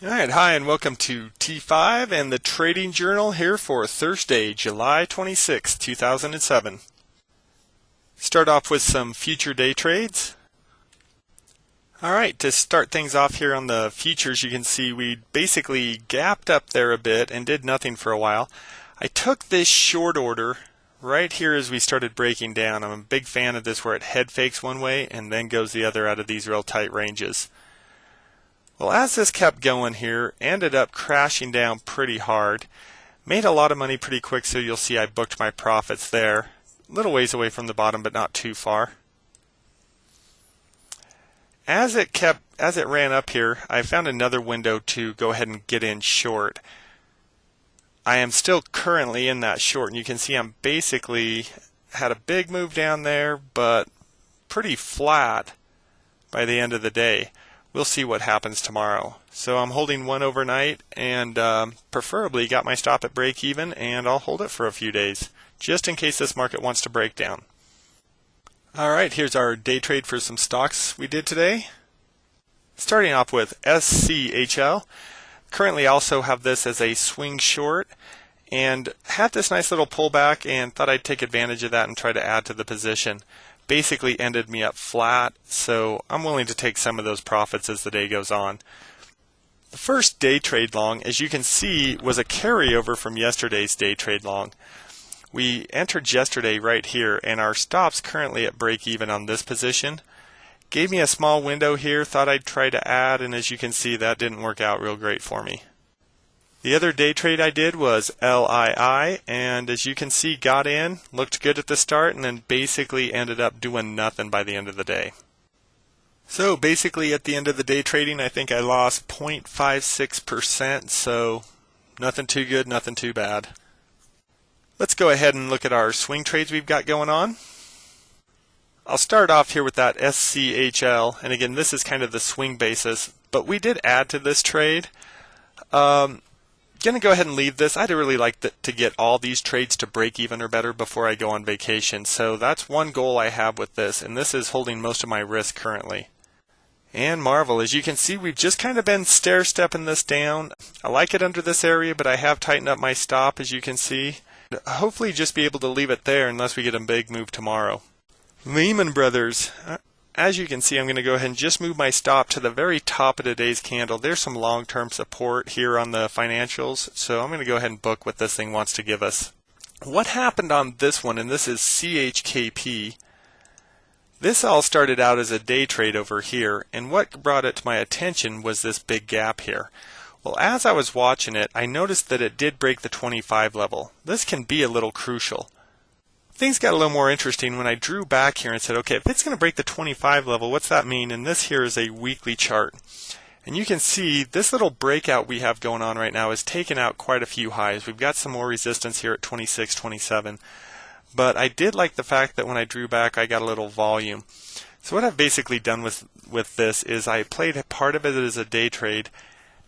Alright, hi and welcome to T5 and the Trading Journal here for Thursday, July 26, 2007. Start off with some future day trades. Alright, to start things off here on the futures, you can see we basically gapped up there a bit and did nothing for a while. I took this short order right here as we started breaking down. I'm a big fan of this where it head fakes one way and then goes the other out of these real tight ranges. Well, as this kept going here, ended up crashing down pretty hard. Made a lot of money pretty quick, so you'll see I booked my profits there. A little ways away from the bottom, but not too far. As it ran up here, I found another window to go ahead and get in short. I am still currently in that short, and you can see I'm basically had a big move down there, but pretty flat by the end of the day. We'll see what happens tomorrow. So I'm holding one overnight and preferably got my stop at break even, and I'll hold it for a few days just in case this market wants to break down. Alright, here's our day trade for some stocks we did today. Starting off with SCHL. Currently also have this as a swing short and had this nice little pullback and thought I'd take advantage of that and try to add to the position. Basically ended me up flat, so I'm willing to take some of those profits as the day goes on. The first day trade long, as you can see, was a carryover from yesterday's day trade long. We entered yesterday right here, and our stop's currently at break even on this position. Gave me a small window here, thought I'd try to add, and as you can see, that didn't work out real great for me. The other day trade I did was LII, and as you can see, got in, looked good at the start, and then basically ended up doing nothing by the end of the day. So basically at the end of the day trading, I think I lost 0.56%, so nothing too good, nothing too bad. Let's go ahead and look at our swing trades we've got going on. I'll start off here with that SCHL, and again, this is kind of the swing basis, but we did add to this trade. Going to go ahead and leave this. I'd really like to get all these trades to break even or better before I go on vacation. So that's one goal I have with this, and this is holding most of my risk currently. And Marvel, as you can see, we've just kind of been stair-stepping this down. I like it under this area, but I have tightened up my stop, as you can see. Hopefully just be able to leave it there unless we get a big move tomorrow. Lehman Brothers. As you can see, I'm going to go ahead and just move my stop to the very top of today's candle. There's some long-term support here on the financials, so I'm going to go ahead and book what this thing wants to give us. What happened on this one, and this is CHKP, this all started out as a day trade over here, and what brought it to my attention was this big gap here. Well, as I was watching it, I noticed that it did break the 25 level. This can be a little crucial. Things got a little more interesting when I drew back here and said, okay, if it's going to break the 25 level, what's that mean? And this here is a weekly chart. And you can see this little breakout we have going on right now is taking out quite a few highs. We've got some more resistance here at 26, 27. But I did like the fact that when I drew back, I got a little volume. So what I've basically done with this is I played part of it as a day trade,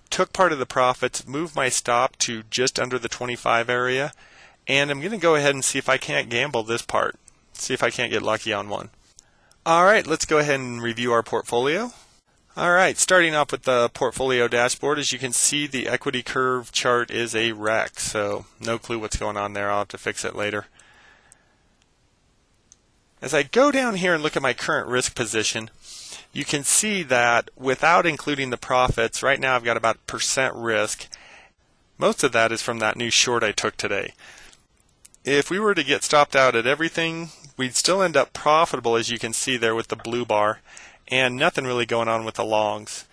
took part of the profits, moved my stop to just under the 25 area, and I'm going to go ahead and see if I can't gamble this part. See if I can't get lucky on one. Alright, let's go ahead and review our portfolio. Alright, starting off with the portfolio dashboard, as you can see, the equity curve chart is a wreck, so no clue what's going on there. I'll have to fix it later. As I go down here and look at my current risk position, you can see that without including the profits, right now I've got about % risk. Most of that is from that new short I took today. If we were to get stopped out at everything, we'd still end up profitable, as you can see there with the blue bar, and nothing really going on with the longs.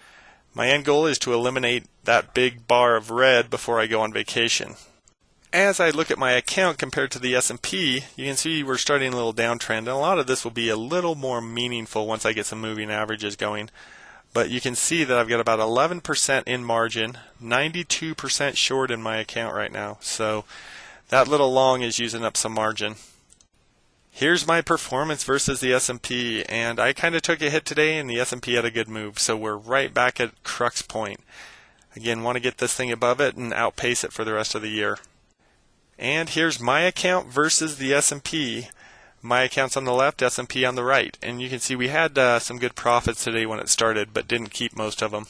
My end goal is to eliminate that big bar of red before I go on vacation. As I look at my account compared to the S&P, you can see we're starting a little downtrend, and a lot of this will be a little more meaningful once I get some moving averages going. But you can see that I've got about 11% in margin, 92% short in my account right now. So that little long is using up some margin. Here's my performance versus the S&P, and I kind of took a hit today and the S&P had a good move, so we're right back at crux point. Again, want to get this thing above it and outpace it for the rest of the year. And here's my account versus the S&P. My account's on the left, S&P on the right, and you can see we had some good profits today when it started, but didn't keep most of them.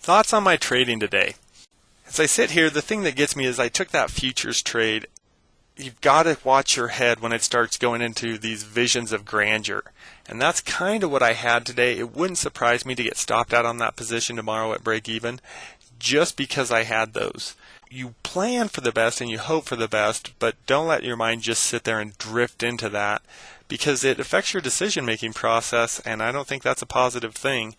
Thoughts on my trading today. As I sit here, the thing that gets me is I took that futures trade. You've got to watch your head when it starts going into these visions of grandeur. And that's kind of what I had today. It wouldn't surprise me to get stopped out on that position tomorrow at break even just because I had those. You plan for the best and you hope for the best, but don't let your mind just sit there and drift into that because it affects your decision-making process, and I don't think that's a positive thing.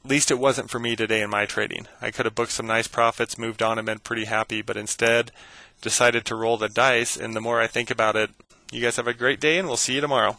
At least it wasn't for me today in my trading. I could have booked some nice profits, moved on, and been pretty happy, but instead decided to roll the dice, and the more I think about it, you guys have a great day, and we'll see you tomorrow.